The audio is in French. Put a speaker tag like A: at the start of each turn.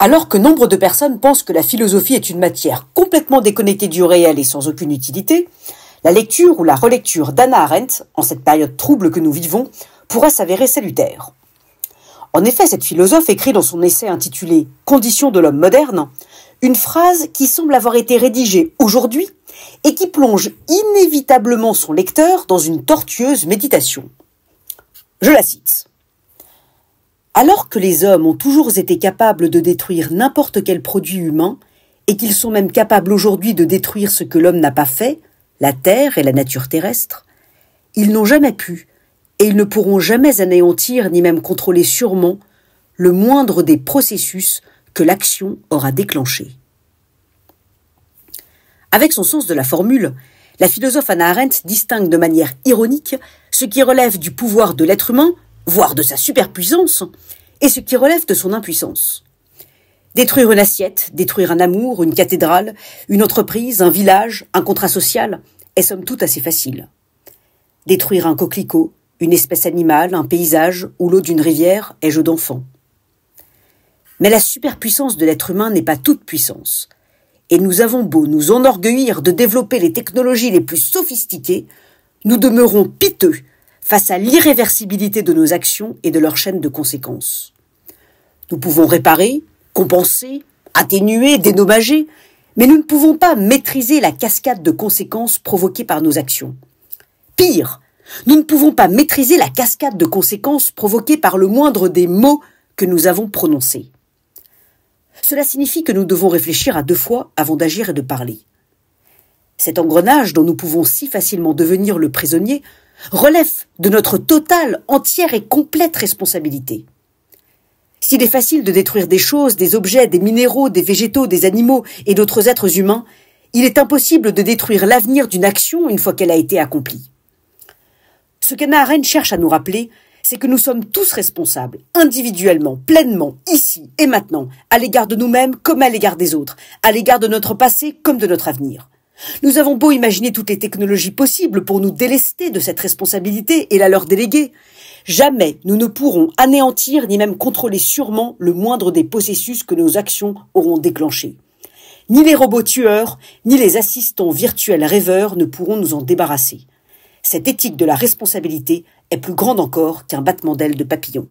A: Alors que nombre de personnes pensent que la philosophie est une matière complètement déconnectée du réel et sans aucune utilité, la lecture ou la relecture d'Hannah Arendt, en cette période trouble que nous vivons, pourra s'avérer salutaire. En effet, cette philosophe écrit dans son essai intitulé « Conditions de l'homme moderne » une phrase qui semble avoir été rédigée aujourd'hui et qui plonge inévitablement son lecteur dans une tortueuse méditation. Je la cite. Alors que les hommes ont toujours été capables de détruire n'importe quel produit humain, et qu'ils sont même capables aujourd'hui de détruire ce que l'homme n'a pas fait, la terre et la nature terrestre, ils n'ont jamais pu, et ils ne pourront jamais anéantir ni même contrôler sûrement le moindre des processus que l'action aura déclenché. Avec son sens de la formule, la philosophe Hannah Arendt distingue de manière ironique ce qui relève du pouvoir de l'être humain, voire de sa superpuissance, et ce qui relève de son impuissance. Détruire une assiette, détruire un amour, une cathédrale, une entreprise, un village, un contrat social, est somme toute assez facile. Détruire un coquelicot, une espèce animale, un paysage ou l'eau d'une rivière est jeu d'enfant. Mais la superpuissance de l'être humain n'est pas toute puissance. Et nous avons beau nous enorgueillir de développer les technologies les plus sophistiquées, nous demeurons piteux face à l'irréversibilité de nos actions et de leur chaîne de conséquences. Nous pouvons réparer, compenser, atténuer, dédommager, mais nous ne pouvons pas maîtriser la cascade de conséquences provoquées par nos actions. Pire, nous ne pouvons pas maîtriser la cascade de conséquences provoquées par le moindre des mots que nous avons prononcés. Cela signifie que nous devons réfléchir à 2 fois avant d'agir et de parler. Cet engrenage dont nous pouvons si facilement devenir le prisonnier relève de notre totale, entière et complète responsabilité. S'il est facile de détruire des choses, des objets, des minéraux, des végétaux, des animaux et d'autres êtres humains, il est impossible de détruire l'avenir d'une action une fois qu'elle a été accomplie. Ce qu'Hannah Arendt cherche à nous rappeler, c'est que nous sommes tous responsables, individuellement, pleinement, ici et maintenant, à l'égard de nous-mêmes comme à l'égard des autres, à l'égard de notre passé comme de notre avenir. Nous avons beau imaginer toutes les technologies possibles pour nous délester de cette responsabilité et la leur déléguer, jamais nous ne pourrons anéantir ni même contrôler sûrement le moindre des processus que nos actions auront déclenchés. Ni les robots tueurs, ni les assistants virtuels rêveurs ne pourront nous en débarrasser. Cette éthique de la responsabilité est plus grande encore qu'un battement d'ailes de papillon.